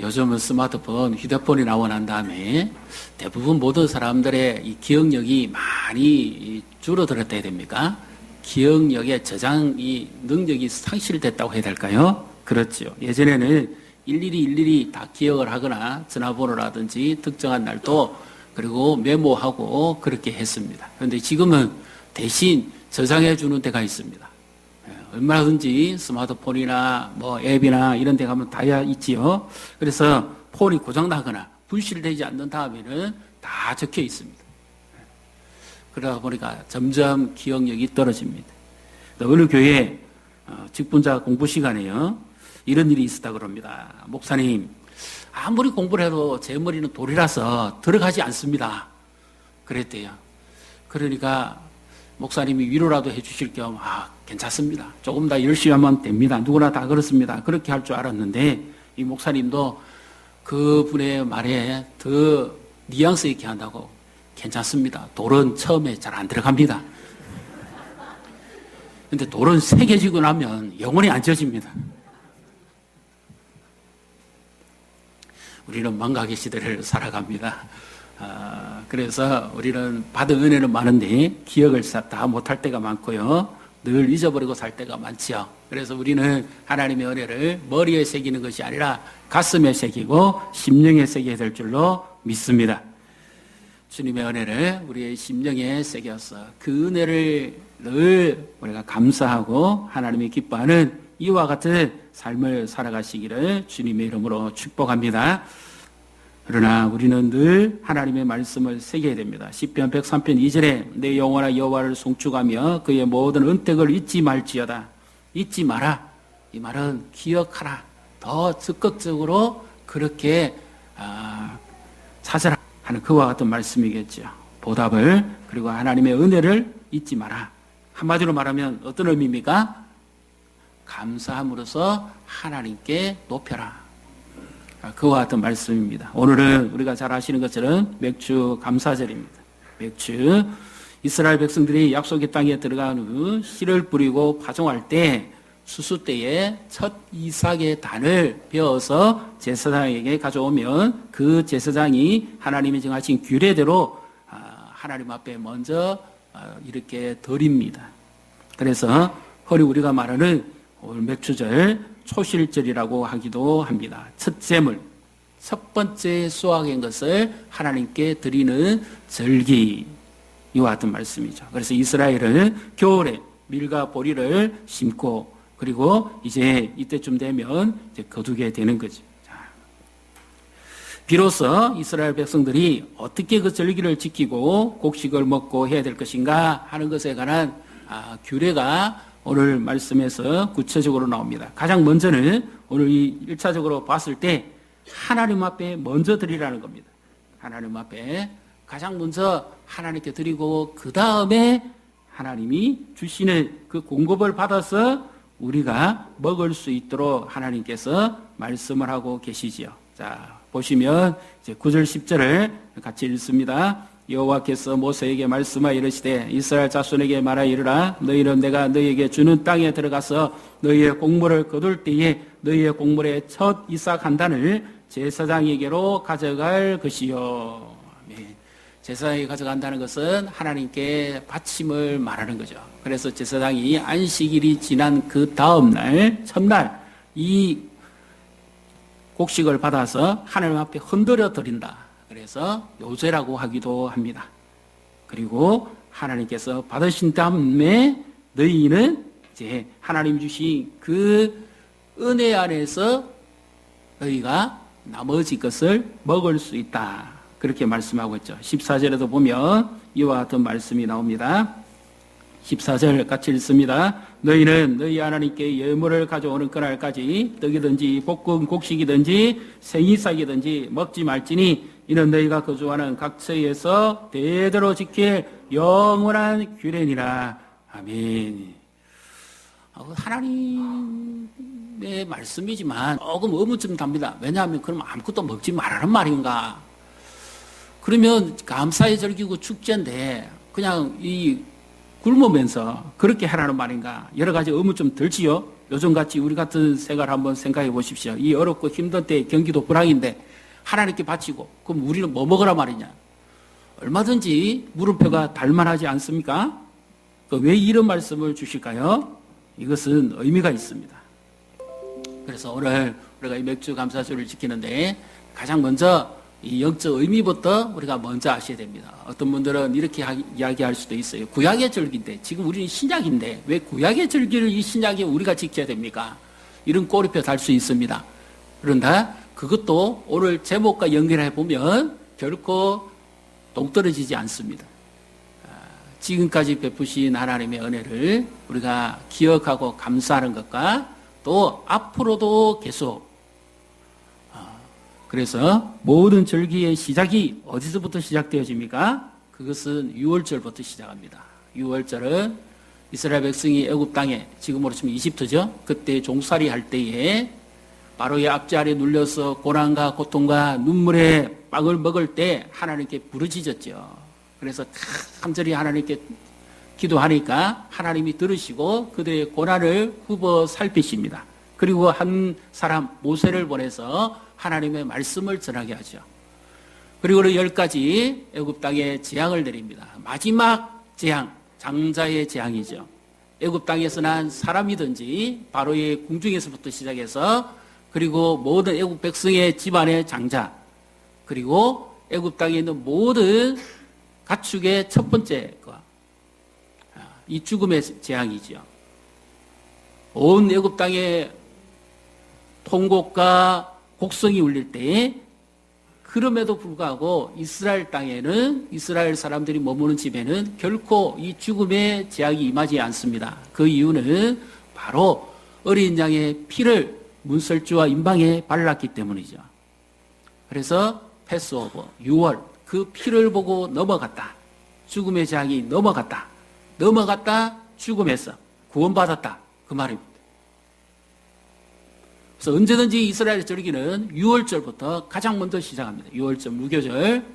요즘은 스마트폰, 휴대폰이 나오고 난 다음에 대부분 모든 사람들의 이 기억력이 많이 줄어들었다 해야 됩니까? 기억력의 저장 능력이 상실됐다고 해야 될까요? 그렇죠. 예전에는 일일이 다 기억을 하거나 전화번호라든지 특정한 날도 그리고 메모하고 그렇게 했습니다. 그런데 지금은 대신 저장해 주는 데가 있습니다. 얼마든지 스마트폰이나 뭐 앱이나 이런 데 가면 다 있지요. 그래서 폰이 고장나거나 분실되지 않는 다음에는 다 적혀 있습니다. 그러다 보니까 점점 기억력이 떨어집니다. 어느 교회 직분자 공부 시간에요, 이런 일이 있었다 그럽니다. 목사님, 아무리 공부를 해도 제 머리는 돌이라서 들어가지 않습니다. 그랬대요. 그러니까 목사님이 위로라도 해주실 겸, 괜찮습니다. 조금 더 열심히 하면 됩니다. 누구나 다 그렇습니다. 그렇게 할 줄 알았는데, 이 목사님도 그 분의 말에 더 뉘앙스 있게 한다고, 괜찮습니다. 돌은 처음에 잘 안 들어갑니다. 근데 돌은 새겨지고 나면 영원히 안 져집니다. 우리는 망각의 시대를 살아갑니다. 그래서 우리는 받은 은혜는 많은데 기억을 다 못할 때가 많고요. 늘 잊어버리고 살 때가 많지요. 그래서 우리는 하나님의 은혜를 머리에 새기는 것이 아니라 가슴에 새기고 심령에 새겨야 될 줄로 믿습니다. 주님의 은혜를 우리의 심령에 새겨서 그 은혜를 늘 우리가 감사하고 하나님이 기뻐하는 이와 같은 삶을 살아가시기를 주님의 이름으로 축복합니다. 그러나 우리는 늘 하나님의 말씀을 새겨야 됩니다. 시편 103편 2절에 내 영혼아 여호와를 송축하며 그의 모든 은택을 잊지 말지어다. 잊지 마라. 이 말은 기억하라. 더 적극적으로 그렇게 찾아라 하는 그와 같은 말씀이겠죠. 보답을, 그리고 하나님의 은혜를 잊지 마라. 한마디로 말하면 어떤 의미입니까? 감사함으로써 하나님께 높여라. 그와 같은 말씀입니다. 오늘은 우리가 잘 아시는 것처럼 맥주 감사절입니다. 맥주, 이스라엘 백성들이 약속의 땅에 들어간 후 씨를 뿌리고 파종할 때 수수 때에 첫 이삭의 단을 베어서 제사장에게 가져오면 그 제사장이 하나님이 정하신 규례대로 하나님 앞에 먼저 이렇게 드립니다. 그래서 흔히 우리가 말하는 오늘 맥주절 초실절이라고 하기도 합니다. 첫 제물, 첫 번째 수확인 것을 하나님께 드리는 절기, 이와 같은 말씀이죠. 그래서 이스라엘은 겨울에 밀과 보리를 심고 그리고 이제 이때쯤 되면 이제 거두게 되는 거죠. 비로소 이스라엘 백성들이 어떻게 그 절기를 지키고 곡식을 먹고 해야 될 것인가 하는 것에 관한 규례가 오늘 말씀에서 구체적으로 나옵니다. 가장 먼저는 오늘 이 1차적으로 봤을 때 하나님 앞에 먼저 드리라는 겁니다. 하나님 앞에 가장 먼저 하나님께 드리고 그 다음에 하나님이 주시는 그 공급을 받아서 우리가 먹을 수 있도록 하나님께서 말씀을 하고 계시지요. 자, 보시면 이제 9절 10절을 같이 읽습니다. 여호와께서 모세에게 말씀하여 이르시되 이스라엘 자손에게 말하여 이르라 너희는 내가 너희에게 주는 땅에 들어가서 너희의 곡물을 거둘 때에 너희의 곡물의 첫 이삭 한 단을 제사장에게로 가져갈 것이요. 제사장이 가져간다는 것은 하나님께 바침을 말하는 거죠. 그래서 제사장이 안식일이 지난 그 다음 날 첫날 이 곡식을 받아서 하나님 앞에 흔들어 드린다. 그래서 요제라고 하기도 합니다. 그리고 하나님께서 받으신 다음에 너희는 이제 하나님 주신 그 은혜 안에서 너희가 나머지 것을 먹을 수 있다. 그렇게 말씀하고 있죠. 14절에도 보면 이와 같은 말씀이 나옵니다. 14절 같이 읽습니다. 너희는 너희 하나님께 예물을 가져오는 그날까지 떡이든지 볶은 곡식이든지 생이삭이든지 먹지 말지니 이는 너희가 거주하는 각처에서 대대로 지킬 영원한 규례니라. 아멘. 하나님의 말씀이지만 조금 의문점 답니다. 왜냐하면 그럼 아무것도 먹지 말라는 말인가? 그러면 감사의 절기고 축제인데 그냥 이 굶으면서 그렇게 하라는 말인가? 여러 가지 의문점 들지요. 요즘같이 우리 같은 생활 한번 생각해 보십시오. 이 어렵고 힘든 때 경기도 불황인데 하나님께 바치고 그럼 우리는 뭐 먹으라 말이냐. 얼마든지 물음표가 달만하지 않습니까? 왜 이런 말씀을 주실까요? 이것은 의미가 있습니다. 그래서 오늘 우리가 이 맥주 감사주를 지키는데 가장 먼저 이 영적 의미부터 우리가 먼저 아셔야 됩니다. 어떤 분들은 이렇게 이야기할 수도 있어요. 구약의 절기인데 지금 우리는 신약인데 왜 구약의 절기를 이 신약에 우리가 지켜야 됩니까? 이런 꼬리표 달 수 있습니다. 그런데 그것도 오늘 제목과 연결해 보면 결코 동떨어지지 않습니다. 지금까지 베푸신 하나님의 은혜를 우리가 기억하고 감사하는 것과 또 앞으로도 계속 그래서 모든 절기의 시작이 어디서부터 시작되어집니까? 그것은 유월절부터 시작합니다. 유월절은 이스라엘 백성이 애굽 땅에 지금으로 치면 이집트죠. 그때 종살이 할 때에 바로의 앞자리에 눌려서 고난과 고통과 눈물의 빵을 먹을 때 하나님께 부르짖었죠. 그래서 간절히 하나님께 기도하니까 하나님이 들으시고 그들의 고난을 굽어 살피십니다. 그리고 한 사람 모세를 보내서 하나님의 말씀을 전하게 하죠. 그리고 10가지 애굽 땅에 재앙을 내립니다. 마지막 재앙, 장자의 재앙이죠. 애굽 땅에서 난 사람이든지 바로의 궁중에서부터 시작해서 그리고 모든 애굽 백성의 집안의 장자 그리고 애굽 땅에 있는 모든 가축의 첫 번째 거, 이 죽음의 재앙이죠. 온 애굽 땅에 통곡과 곡성이 울릴 때에 그럼에도 불구하고 이스라엘 땅에는 이스라엘 사람들이 머무는 집에는 결코 이 죽음의 재앙이 임하지 않습니다. 그 이유는 바로 어린 양의 피를 문설주와 임방에 발랐기 때문이죠. 그래서 패스오버, 6월 그 피를 보고 넘어갔다. 죽음의 재앙이 넘어갔다. 죽음에서 구원받았다. 그 말입니다. 그래서 언제든지 이스라엘 절기는 6월절부터 가장 먼저 시작합니다. 6월절 무교절.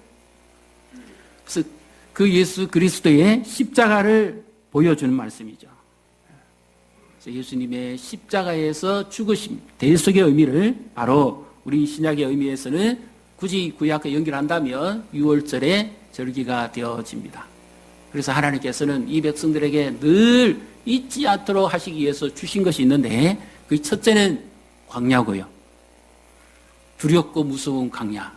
그래서 그 예수 그리스도의 십자가를 보여주는 말씀이죠. 그래서 예수님의 십자가에서 죽으심, 대속의 의미를 바로 우리 신약의 의미에서는 굳이 구약과 연결한다면 6월절의 절기가 되어집니다. 그래서 하나님께서는 이 백성들에게 늘 잊지 않도록 하시기 위해서 주신 것이 있는데 그 첫째는 광야고요. 두렵고 무서운 광야.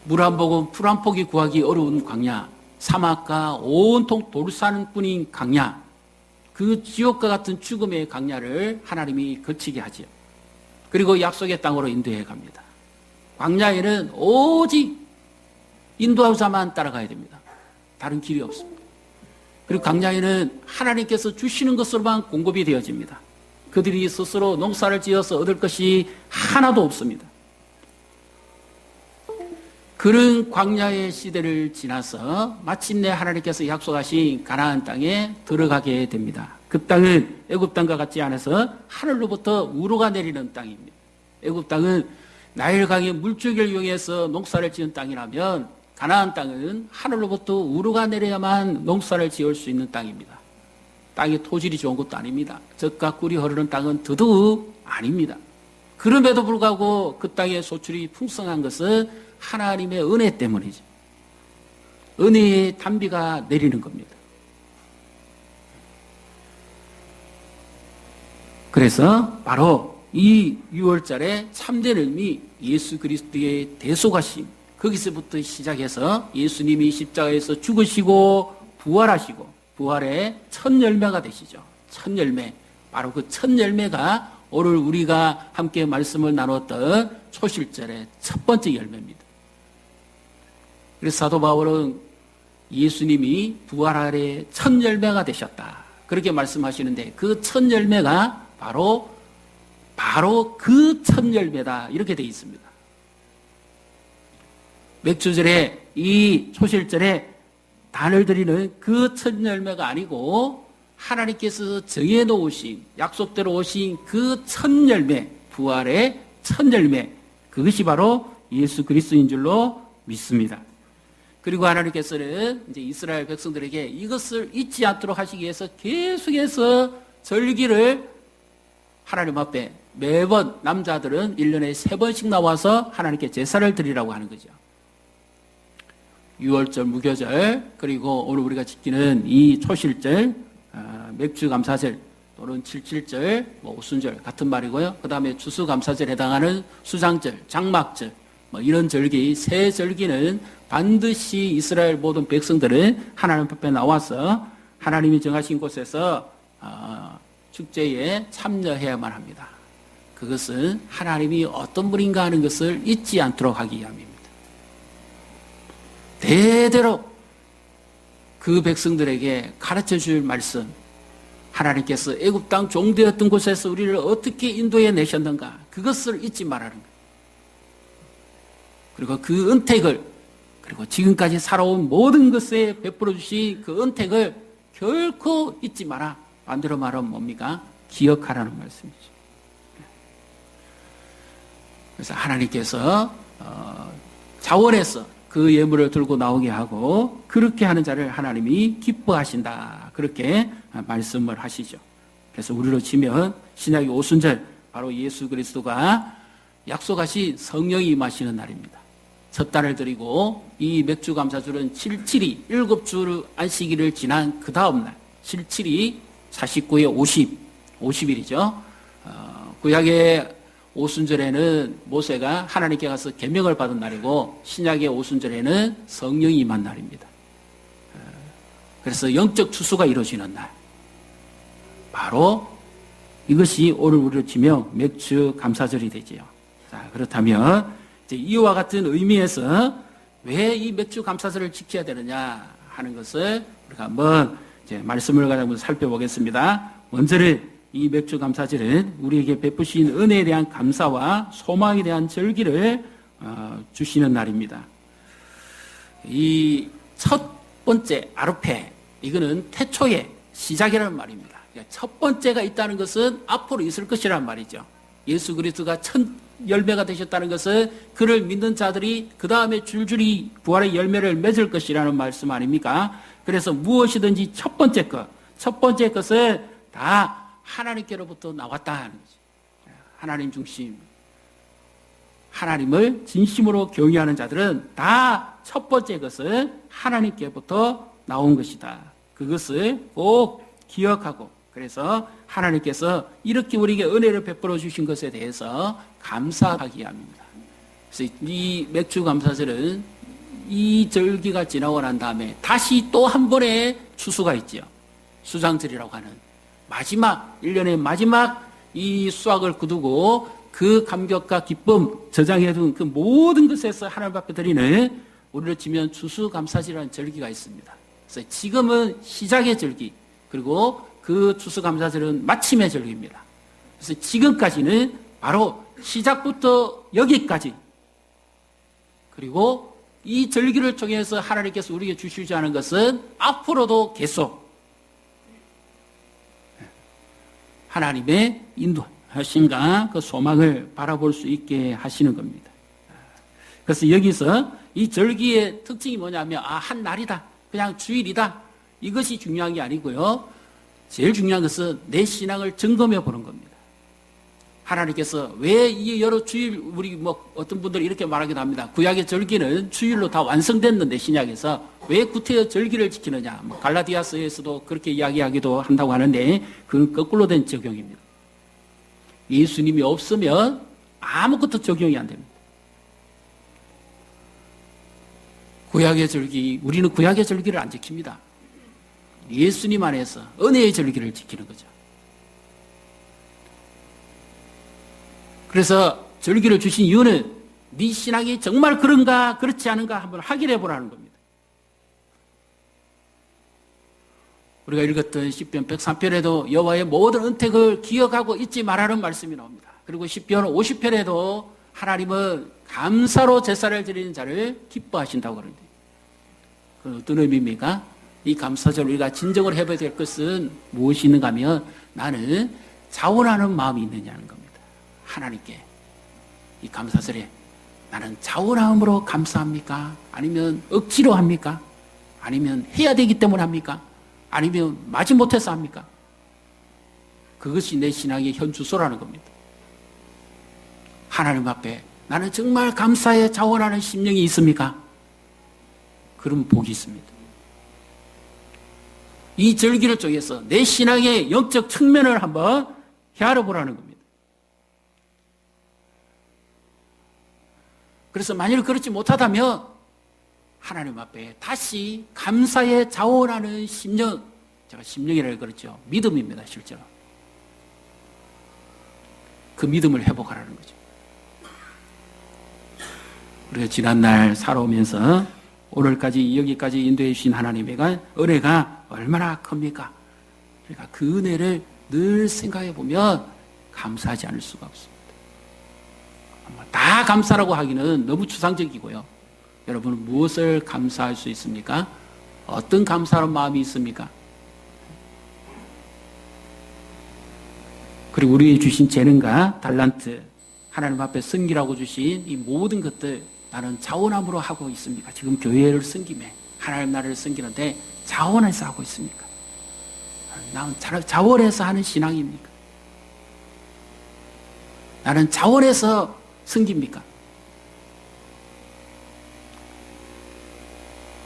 물 한 모금, 풀 한 폭이 구하기 어려운 광야. 사막과 온통 돌산뿐인 광야. 그 지옥과 같은 죽음의 광야를 하나님이 거치게 하죠. 그리고 약속의 땅으로 인도해 갑니다. 광야에는 오직 인도하자만 따라가야 됩니다. 다른 길이 없습니다. 그리고 광야에는 하나님께서 주시는 것으로만 공급이 되어집니다. 그들이 스스로 농사를 지어서 얻을 것이 하나도 없습니다. 그런 광야의 시대를 지나서 마침내 하나님께서 약속하신 가나안 땅에 들어가게 됩니다. 그 땅은 애굽 땅과 같지 않아서 하늘로부터 우로가 내리는 땅입니다. 애굽 땅은 나일강의 물줄기를 이용해서 농사를 지은 땅이라면 가나안 땅은 하늘로부터 우로가 내려야만 농사를 지을 수 있는 땅입니다. 땅의 토질이 좋은 것도 아닙니다. 젖과 꿀이 흐르는 땅은 더더욱 아닙니다. 그럼에도 불구하고 그 땅의 소출이 풍성한 것은 하나님의 은혜 때문이죠. 은혜의 단비가 내리는 겁니다. 그래서 바로 이 6월절에 참된 의미 예수 그리스도의 대속하심, 거기서부터 시작해서 예수님이 십자가에서 죽으시고 부활하시고 부활의 첫 열매가 되시죠. 첫 열매. 바로 그 첫 열매가 오늘 우리가 함께 말씀을 나눴던 초실절의 첫 번째 열매입니다. 그래서 사도 바울은 예수님이 부활 아래 첫 열매가 되셨다. 그렇게 말씀하시는데 그 첫 열매가 바로 그 첫 열매다. 이렇게 되어 있습니다. 맥주절에 이 초실절에 단을 드리는 그 첫 열매가 아니고 하나님께서 정해 놓으신 약속대로 오신 그 첫 열매, 부활의 첫 열매, 그것이 바로 예수 그리스도인 줄로 믿습니다. 그리고 하나님께서는 이제 이스라엘 백성들에게 이것을 잊지 않도록 하시기 위해서 계속해서 절기를 하나님 앞에 매번 남자들은 1년에 3번씩 나와서 하나님께 제사를 드리라고 하는 거죠. 6월절, 무교절, 그리고 오늘 우리가 지키는 이 초실절, 맥주감사절 또는 칠칠절, 오순절 같은 말이고요. 그 다음에 추수감사절에 해당하는 수장절, 장막절, 이런 절기, 세 절기는 반드시 이스라엘 모든 백성들은 하나님 앞에 나와서 하나님이 정하신 곳에서 축제에 참여해야만 합니다. 그것은 하나님이 어떤 분인가 하는 것을 잊지 않도록 하기 위함입니다. 대대로 그 백성들에게 가르쳐 줄 말씀, 하나님께서 애굽 땅 종되었던 곳에서 우리를 어떻게 인도해 내셨는가, 그것을 잊지 말라는 거예요. 그리고 그 은택을, 그리고 지금까지 살아온 모든 것에 베풀어 주신 그 은택을 결코 잊지 마라. 반대로 말하면 뭡니까? 기억하라는 말씀이죠. 그래서 하나님께서 자원해서 그 예물을 들고 나오게 하고 그렇게 하는 자를 하나님이 기뻐하신다. 그렇게 말씀을 하시죠. 그래서 우리로 치면 신약의 오순절, 바로 예수 그리스도가 약속하신 성령이 임하시는 날입니다. 첫 달을 드리고 이 맥주감사절은 7일이 7주 안식일을 지난 그 다음 날 7일이 49에 50일이죠. 구약의 오순절에는 모세가 하나님께 가서 계명을 받은 날이고 신약의 오순절에는 성령이 임한 날입니다. 그래서 영적 추수가 이루어지는 날, 바로 이것이 오늘 우리로 치면 맥주 감사절이 되지요. 자, 그렇다면 이제 이와 같은 의미에서 왜 이 맥주 감사절을 지켜야 되느냐 하는 것을 우리가 한번 이제 말씀을 가지고 살펴보겠습니다. 먼저는 이 맥주 감사절은 우리에게 베푸신 은혜에 대한 감사와 소망에 대한 절기를 주시는 날입니다. 이 첫 번째 아르페, 이거는 태초의 시작이라는 말입니다. 첫 번째가 있다는 것은 앞으로 있을 것이라는 말이죠. 예수 그리스도가 첫 열매가 되셨다는 것은 그를 믿는 자들이 그 다음에 줄줄이 부활의 열매를 맺을 것이라는 말씀 아닙니까? 그래서 무엇이든지 첫 번째 것은 다 하나님께로부터 나왔다 하는 거죠. 하나님 중심. 하나님을 진심으로 경외하는 자들은 다 첫 번째 것은 하나님께부터 나온 것이다. 그것을 꼭 기억하고, 그래서 하나님께서 이렇게 우리에게 은혜를 베풀어 주신 것에 대해서 감사하기 합니다. 그래서 이 맥주 감사절은 이 절기가 지나고 난 다음에 다시 또 한 번의 추수가 있지요. 수장절이라고 하는 마지막, 1년의 마지막 이 수확을 거두고 그 감격과 기쁨, 저장해둔 그 모든 것에서 하나님 앞에 드리는, 우리를 치면 추수감사절이라는 절기가 있습니다. 그래서 지금은 시작의 절기, 그리고 그 추수감사절은 마침의 절기입니다. 그래서 지금까지는 바로 시작부터 여기까지, 그리고 이 절기를 통해서 하나님께서 우리에게 주시지 않은 것은 앞으로도 계속 하나님의 인도하심과 그 소망을 바라볼 수 있게 하시는 겁니다. 그래서 여기서 이 절기의 특징이 뭐냐면, 한 날이다, 그냥 주일이다, 이것이 중요한 게 아니고요. 제일 중요한 것은 내 신앙을 점검해 보는 겁니다. 하나님께서 왜 이 여러 주일, 우리 어떤 분들이 이렇게 말하기도 합니다. 구약의 절기는 주일로 다 완성됐는데 신약에서 왜 구태여 절기를 지키느냐. 갈라디아서에서도 그렇게 이야기하기도 한다고 하는데 그건 거꾸로 된 적용입니다. 예수님이 없으면 아무것도 적용이 안 됩니다. 구약의 절기, 우리는 구약의 절기를 안 지킵니다. 예수님 안에서 은혜의 절기를 지키는 거죠. 그래서 절기를 주신 이유는 네 신앙이 정말 그런가 그렇지 않은가 한번 확인해 보라는 겁니다. 우리가 읽었던 시편 103편에도 여호와의 모든 은택을 기억하고 잊지 말라는 말씀이 나옵니다. 그리고 시편 50편에도 하나님은 감사로 제사를 드리는 자를 기뻐하신다고 그러는데, 그건 어떤 의미입니까? 이 감사절 우리가 진정을 해봐야 될 것은 무엇이 있는가 하면, 나는 자원하는 마음이 있느냐는 겁니다. 하나님께 이 감사절에 나는 자원함으로 감사합니까? 아니면 억지로 합니까? 아니면 해야 되기 때문에 합니까? 아니면 마지못해서 합니까? 그것이 내 신앙의 현 주소라는 겁니다. 하나님 앞에 나는 정말 감사에 자원하는 심령이 있습니까? 그럼 복이 있습니다. 이 절기를 통해서 내 신앙의 영적 측면을 한번 헤아려 보라는 겁니다. 그래서 만일 그렇지 못하다면 하나님 앞에 다시 감사에 자원하는 심령, 제가 심령이라고 그랬죠. 믿음입니다, 실제로. 그 믿음을 회복하라는 거죠. 우리가 지난날 살아오면서 오늘까지 여기까지 인도해 주신 하나님의 은혜가 얼마나 큽니까? 그러니까 그 은혜를 늘 생각해 보면 감사하지 않을 수가 없습니다. 다 감사라고 하기는 너무 추상적이고요. 여러분은 무엇을 감사할 수 있습니까? 어떤 감사하는 마음이 있습니까? 그리고 우리에게 주신 재능과 달란트, 하나님 앞에 섬기라고 주신 이 모든 것들 나는 자원함으로 하고 있습니까? 지금 교회를 섬기며 하나님 나라를 섬기는데 자원해서 하고 있습니까? 나는 자원해서 하는 신앙입니까? 나는 자원해서 섬깁니까?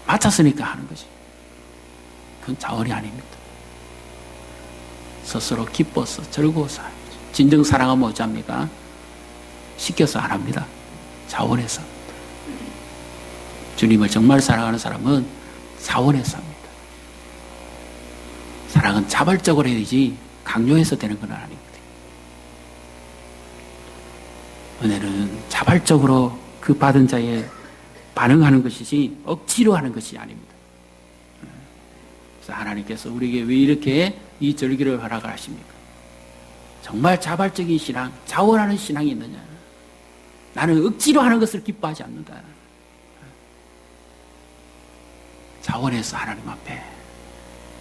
맡았으니까 하는 거지. 그건 자원이 아닙니다. 스스로 기뻐서 즐거워서 하는 거지. 진정 사랑하면 어찌합니까? 시켜서 안 합니다. 자원해서 합니다. 주님을 정말 사랑하는 사람은 자원해서 합니다. 사랑은 자발적으로 해야지 강요해서 되는 건 아닙니다. 은혜는 자발적으로 그 받은 자에 반응하는 것이지 억지로 하는 것이 아닙니다. 그래서 하나님께서 우리에게 왜 이렇게 이 절기를 허락을 하십니까? 정말 자발적인 신앙, 자원하는 신앙이 있느냐? 나는 억지로 하는 것을 기뻐하지 않는다. 자원해서 하나님 앞에,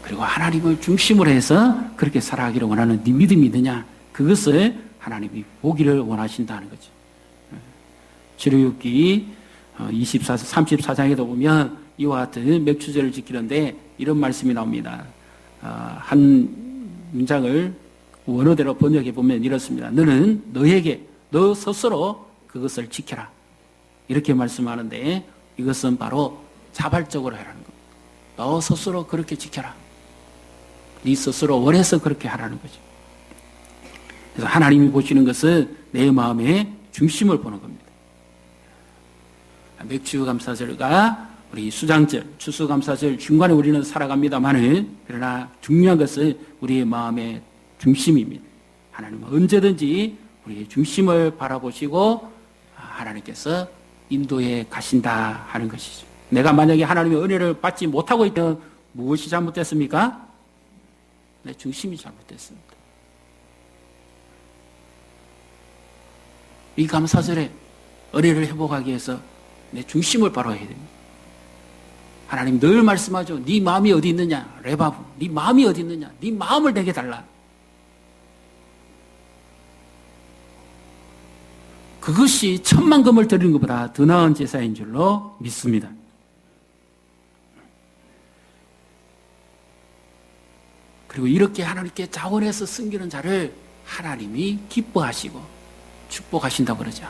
그리고 하나님을 중심으로 해서 그렇게 살아가기를 원하는 네 믿음이 있느냐? 그것을 하나님이 보기를 원하신다는 거죠. 출애굽기 34장에도 보면 이와 같은 맥추절을 지키는데 이런 말씀이 나옵니다. 한 문장을 원어대로 번역해 보면 이렇습니다. 너는 너에게 너 스스로 그것을 지켜라. 이렇게 말씀하는데 이것은 바로 자발적으로 하라는 겁니다. 너 스스로 그렇게 지켜라. 네 스스로 원해서 그렇게 하라는 거죠. 그래서 하나님이 보시는 것은 내 마음의 중심을 보는 겁니다. 맥주감사절과 우리 수장절, 추수감사절 중간에 우리는 살아갑니다만은 그러나 중요한 것은 우리의 마음의 중심입니다. 하나님은 언제든지 우리의 중심을 바라보시고 하나님께서 인도해 가신다 하는 것이죠. 내가 만약에 하나님의 은혜를 받지 못하고 있다면 무엇이 잘못됐습니까? 내 중심이 잘못됐습니다. 이 감사절에 은혜를 회복하기 위해서 내 중심을 바로 해야 됩니다. 하나님 늘 말씀하죠. 네 마음이 어디 있느냐? 레바브. 네 마음이 어디 있느냐? 네 마음을 내게 달라. 그것이 천만 금을 드리는 것보다 더 나은 제사인 줄로 믿습니다. 그리고 이렇게 하나님께 자원해서 섬기는 자를 하나님이 기뻐하시고 축복하신다고 그러죠.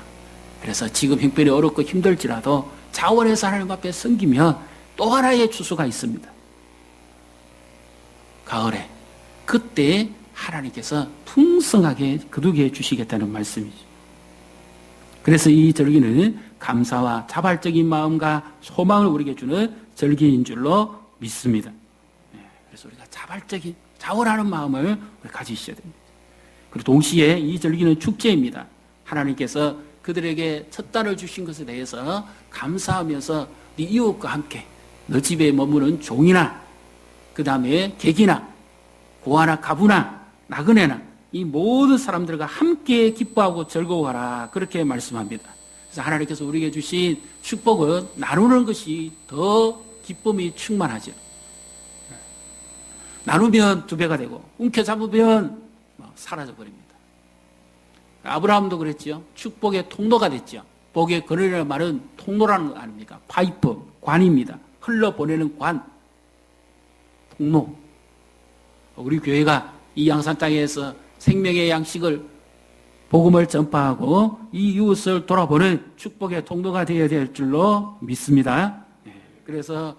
그래서 지금 형편이 어렵고 힘들지라도 자원해서 하나님 앞에 섬기면 또 하나의 추수가 있습니다. 가을에 그때 하나님께서 풍성하게 거두게 해주시겠다는 말씀이죠. 그래서 이 절기는 감사와 자발적인 마음과 소망을 우리에게 주는 절기인 줄로 믿습니다. 그래서 우리가 자발적인 자원하는 마음을 가지셔야 됩니다. 그리고 동시에 이 절기는 축제입니다. 하나님께서 그들에게 첫 딸을 주신 것에 대해서 감사하면서 네 이웃과 함께 너 집에 머무는 종이나 그 다음에 객이나 고아나 가부나 나그네나 이 모든 사람들과 함께 기뻐하고 즐거워하라 그렇게 말씀합니다. 그래서 하나님께서 우리에게 주신 축복은 나누는 것이 더 기쁨이 충만하죠. 나누면 2배가 되고 움켜잡으면 사라져버립니다. 아브라함도 그랬지요. 축복의 통로가 됐죠. 복의 근원이라는 말은 통로라는 거 아닙니까? 파이프, 관입니다. 흘러보내는 관, 통로. 우리 교회가 이 양산 땅에서 생명의 양식을 복음을 전파하고 이 이웃을 돌아보는 축복의 통로가 되어야 될 줄로 믿습니다. 그래서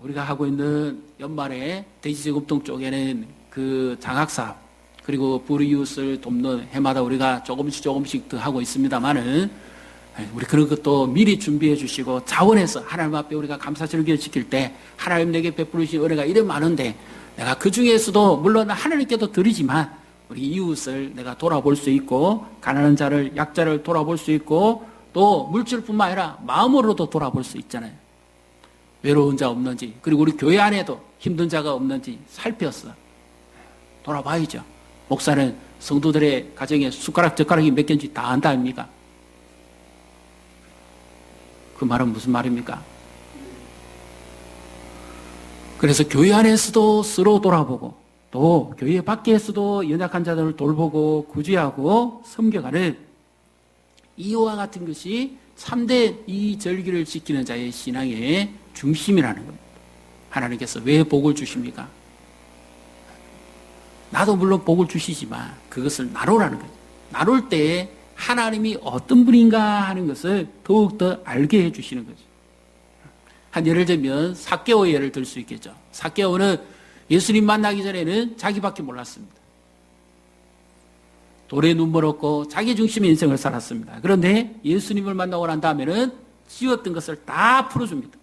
우리가 하고 있는 연말에 돼지저금통 쪽에는 그 장학사업 그리고 불이웃을 돕는 해마다 우리가 조금씩 더 하고 있습니다만은 우리 그런 것도 미리 준비해 주시고 자원해서 하나님 앞에 우리가 감사절기를 지킬 때 하나님 내게 베풀으신 은혜가 이래 많은데 내가 그 중에서도 물론 하나님께도 드리지만 우리 이웃을 내가 돌아볼 수 있고 가난한 자를 약자를 돌아볼 수 있고 또 물질뿐만 아니라 마음으로도 돌아볼 수 있잖아요. 외로운 자 없는지 그리고 우리 교회 안에도 힘든 자가 없는지 살펴서 돌아봐야죠. 목사는 성도들의 가정에 숟가락 젓가락이 몇 개인지 다 안다 아닙니까? 그 말은 무슨 말입니까? 그래서 교회 안에서도 서로 돌아보고 또 교회 밖에서도 연약한 자들을 돌보고 구제하고 섬겨가는 이와 같은 것이 참된 이 절기를 지키는 자의 신앙의 중심이라는 겁니다. 하나님께서 왜 복을 주십니까? 나도 물론 복을 주시지만 그것을 나누라는 거죠. 나눌 때 하나님이 어떤 분인가 하는 것을 더욱더 알게 해주시는 거죠. 한 예를 들면 삭개오 예를 들 수 있겠죠. 삭개오는 예수님 만나기 전에는 자기밖에 몰랐습니다. 돌에 눈 멀었고 자기 중심의 인생을 살았습니다. 그런데 예수님을 만나고 난 다음에는 지었던 것을 다 풀어줍니다.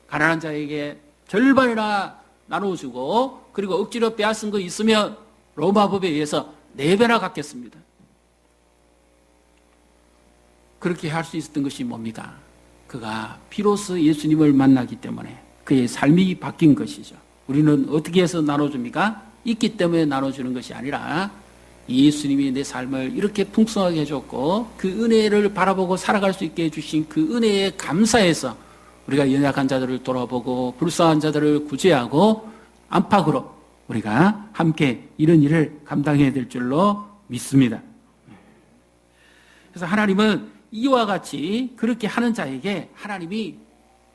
가난한 자에게 절반이나 나눠주고 그리고 억지로 빼앗은 거 있으면 로마법에 의해서 4배나 갚겠습니다. 그렇게 할 수 있었던 것이 뭡니까? 그가 비로소 예수님을 만나기 때문에 그의 삶이 바뀐 것이죠. 우리는 어떻게 해서 나눠줍니까? 있기 때문에 나눠주는 것이 아니라 예수님이 내 삶을 이렇게 풍성하게 해줬고 그 은혜를 바라보고 살아갈 수 있게 해주신 그 은혜에 감사해서 우리가 연약한 자들을 돌아보고 불쌍한 자들을 구제하고 안팎으로 우리가 함께 이런 일을 감당해야 될 줄로 믿습니다. 그래서 하나님은 이와 같이 그렇게 하는 자에게 하나님이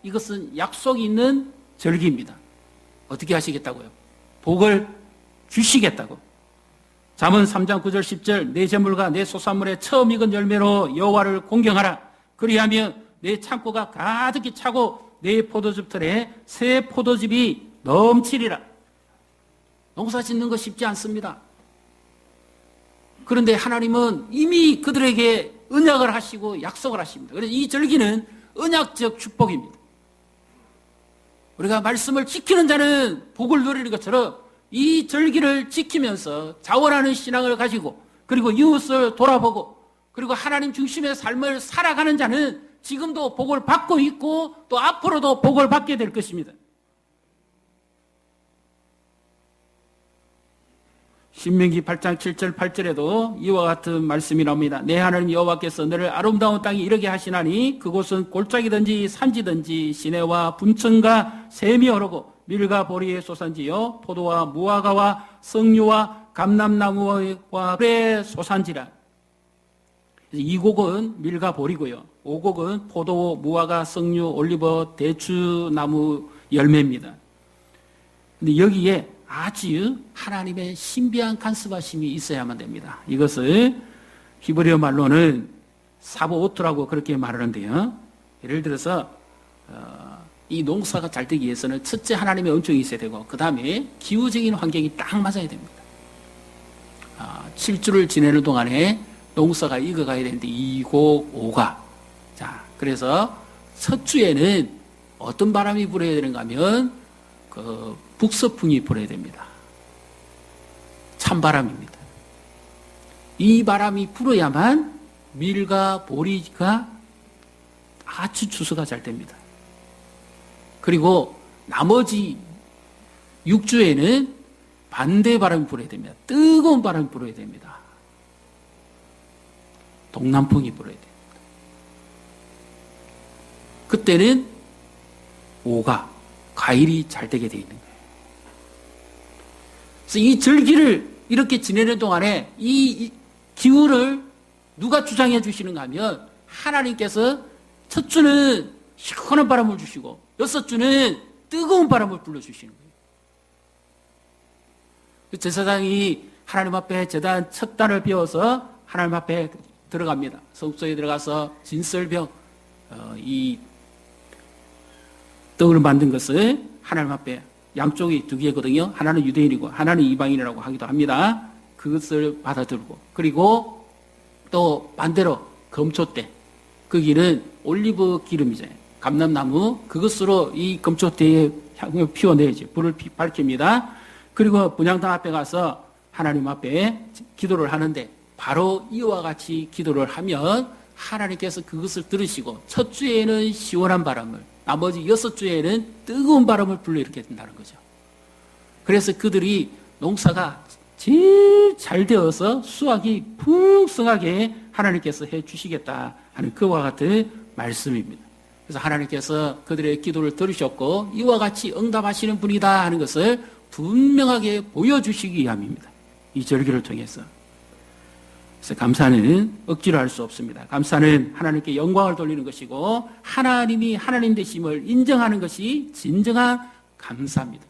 이것은 약속이 있는 절기입니다. 어떻게 하시겠다고요? 복을 주시겠다고. 잠언 3장 9절 10절 내 재물과 내 소산물의 처음 익은 열매로 여호와를 공경하라. 그리하면 내 창고가 가득히 차고 내 포도즙 털에 새 포도즙이 넘치리라. 농사 짓는 거 쉽지 않습니다. 그런데 하나님은 이미 그들에게 언약을 하시고 약속을 하십니다. 그래서 이 절기는 언약적 축복입니다. 우리가 말씀을 지키는 자는 복을 누리는 것처럼 이 절기를 지키면서 자원하는 신앙을 가지고 그리고 이웃을 돌아보고 그리고 하나님 중심의 삶을 살아가는 자는 지금도 복을 받고 있고 또 앞으로도 복을 받게 될 것입니다. 신명기 8장 7절 8절에도 이와 같은 말씀이 나옵니다. 내 하나님 여호와께서 너를 아름다운 땅에 이르게 하시나니 그곳은 골짜기든지 산지든지 시내와 분천과 샘이 흐르고 밀과 보리의 소산지요 포도와 무화과와 석류와 감람나무와 꿀의 소산지라. 이 곡은 밀과 보리고요. 5곡은 포도, 무화과, 석류, 올리버, 대추나무 열매입니다. 근데 여기에 아주 하나님의 신비한 간섭하심이 있어야만 됩니다. 이것을 히브리어 말로는 사보오트라고 그렇게 말하는데요. 예를 들어서 이 농사가 잘 되기 위해서는 첫째 하나님의 은총이 있어야 되고 그 다음에 기후적인 환경이 딱 맞아야 됩니다. 7주를 지내는 동안에 농사가 익어가야 되는데 2곡 5가 자 그래서 첫 주에는 어떤 바람이 불어야 되는가 하면 그 북서풍이 불어야 됩니다. 찬바람입니다. 이 바람이 불어야만 밀과 보리가 아주 추수가 잘 됩니다. 그리고 나머지 6주에는 반대 바람이 불어야 됩니다. 뜨거운 바람이 불어야 됩니다. 동남풍이 불어야 됩니다. 그때는 5가 과일이 잘 되게 되어 있는 거예요. 그래서 이 절기를 이렇게 지내는 동안에 이 기후를 누가 주장해 주시는가 하면 하나님께서 첫 주는 시원한 바람을 주시고 6주는 뜨거운 바람을 불러주시는 거예요. 제사장이 하나님 앞에 제단 첫 단을 비워서 하나님 앞에 들어갑니다. 성소에 들어가서 진설병, 이 떡을 만든 것을 하나님 앞에 양쪽이 두 개거든요. 하나는 유대인이고 하나는 이방인이라고 하기도 합니다. 그것을 받아들고, 그리고 또 반대로 검초대, 거기는 올리브 기름이죠. 감람나무, 그것으로 이 검초대에 향을 피워내야지. 불을 밝힙니다. 그리고 분향당 앞에 가서 하나님 앞에 기도를 하는데, 바로 이와 같이 기도를 하면 하나님께서 그것을 들으시고 첫 주에는 시원한 바람을, 나머지 6주에는 뜨거운 바람을 불러일으켜야 된다는 거죠. 그래서 그들이 농사가 제일 잘 되어서 수확이 풍성하게 하나님께서 해 주시겠다 하는 그와 같은 말씀입니다. 그래서 하나님께서 그들의 기도를 들으셨고 이와 같이 응답하시는 분이다 하는 것을 분명하게 보여주시기 위함입니다. 이 절기를 통해서. 그래서 감사는 억지로 할 수 없습니다. 감사는 하나님께 영광을 돌리는 것이고 하나님이 하나님 되심을 인정하는 것이 진정한 감사입니다.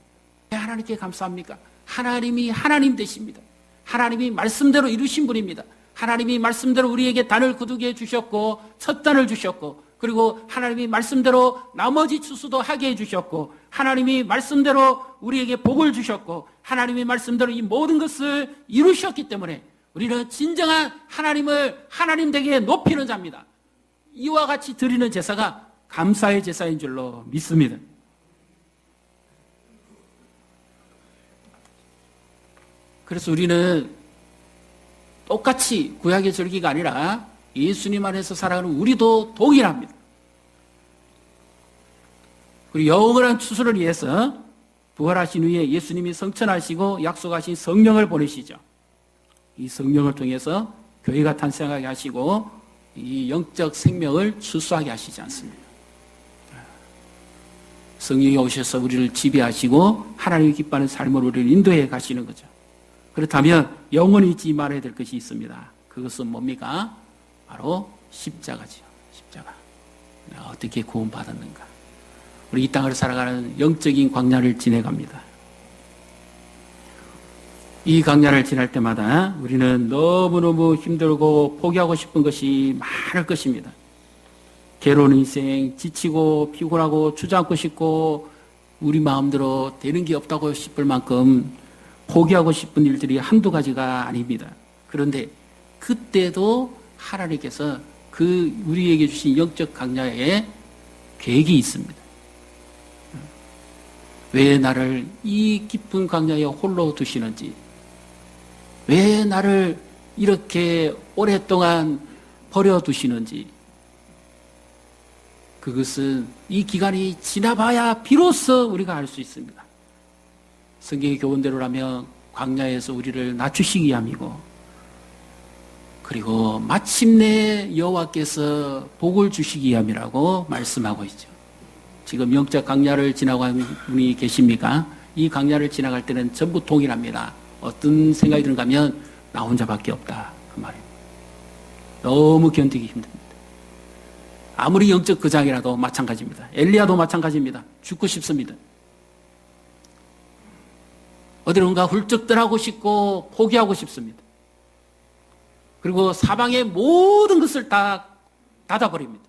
왜 하나님께 감사합니까? 하나님이 하나님 되십니다. 하나님이 말씀대로 이루신 분입니다. 하나님이 말씀대로 우리에게 단을 거두게 해주셨고 첫 단을 주셨고, 그리고 하나님이 말씀대로 나머지 추수도 하게 해주셨고, 하나님이 말씀대로 우리에게 복을 주셨고, 하나님이 말씀대로 이 모든 것을 이루셨기 때문에 우리는 진정한 하나님을 하나님 되게 높이는 자입니다. 이와 같이 드리는 제사가 감사의 제사인 줄로 믿습니다. 그래서 우리는 똑같이 구약의 절기가 아니라 예수님 안에서 살아가는 우리도 동일합니다. 그리고 영원한 추수를 위해서 부활하신 후에 예수님이 성천하시고 약속하신 성령을 보내시죠. 이 성령을 통해서 교회가 탄생하게 하시고 이 영적 생명을 추수하게 하시지 않습니다. 성령이 오셔서 우리를 지배하시고 하나님이 기뻐하는 삶으로 우리를 인도해 가시는 거죠. 그렇다면 영원히 잊지 말아야 될 것이 있습니다. 그것은 뭡니까? 바로 십자가죠. 십자가. 내가 어떻게 구원받았는가? 우리 이 땅을 살아가는 영적인 광야를 지내갑니다. 이 광야를 지날 때마다 우리는 너무너무 힘들고 포기하고 싶은 것이 많을 것입니다. 괴로운 인생, 지치고 피곤하고 주저앉고 싶고 우리 마음대로 되는 게 없다고 싶을 만큼 포기하고 싶은 일들이 한두 가지가 아닙니다. 그런데 그때도 하나님께서 그 우리에게 주신 영적 강야에 계획이 있습니다. 왜 나를 이 깊은 강야에 홀로 두시는지, 왜 나를 이렇게 오랫동안 버려두시는지, 그것은 이 기간이 지나봐야 비로소 우리가 알 수 있습니다. 성경의 교훈대로라면 광야에서 우리를 낮추시기 위함이고, 그리고 마침내 여호와께서 복을 주시기 위함이라고 말씀하고 있죠. 지금 영적 광야를 지나가는 분이 계십니까? 이 광야를 지나갈 때는 전부 동일합니다. 어떤 생각이 드는가 하면 나 혼자밖에 없다 그 말입니다. 너무 견디기 힘듭니다. 아무리 영적 거장이라도 마찬가지입니다. 엘리야도 마찬가지입니다. 죽고 싶습니다. 어디론가 훌쩍 떠나고 싶고 포기하고 싶습니다. 그리고 사방의 모든 것을 다 닫아버립니다.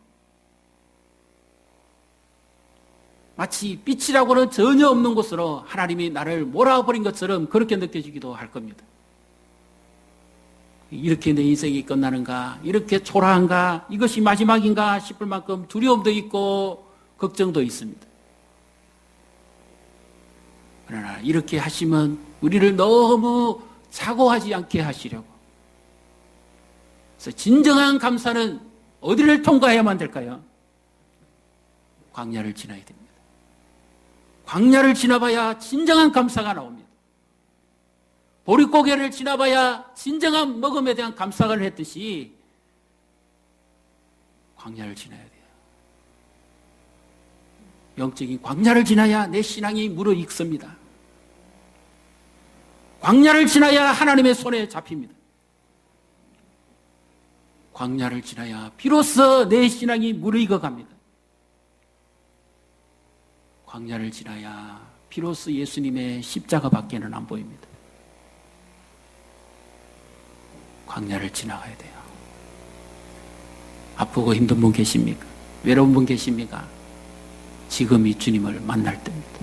마치 빛이라고는 전혀 없는 곳으로 하나님이 나를 몰아버린 것처럼 그렇게 느껴지기도 할 겁니다. 이렇게 내 인생이 끝나는가? 이렇게 초라한가? 이것이 마지막인가 싶을 만큼 두려움도 있고 걱정도 있습니다. 그러나 이렇게 하시면 우리를 너무 사고하지 않게 하시려고. 그래서 진정한 감사는 어디를 통과해야만 될까요? 광야를 지나야 됩니다. 광야를 지나봐야 진정한 감사가 나옵니다. 보릿고개를 지나봐야 진정한 먹음에 대한 감사를 했듯이 광야를 지나야 돼요. 영적인 광야를 지나야 내 신앙이 무르익습니다. 광야를 지나야 하나님의 손에 잡힙니다. 광야를 지나야 비로소 내 신앙이 무르익어 갑니다. 광야를 지나야 비로소 예수님의 십자가밖에는 안 보입니다. 광야를 지나가야 돼요. 아프고 힘든 분 계십니까? 외로운 분 계십니까? 지금이 주님을 만날 때입니다.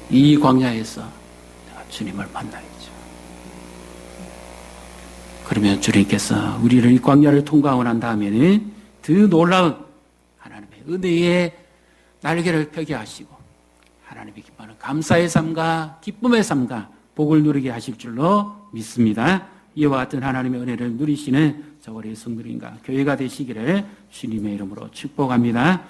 이 광야에서 내가 주님을 만나야죠. 그러면 주님께서 우리를 이 광야를 통과하고 난 다음에는 더 놀라운 하나님의 은혜의 날개를 펴게 하시고 하나님의 기뻐하는 감사의 삶과 기쁨의 삶과 복을 누리게 하실 줄로 믿습니다. 이와 같은 하나님의 은혜를 누리시는 저와 우리 성도님과 교회가 되시기를 주님의 이름으로 축복합니다.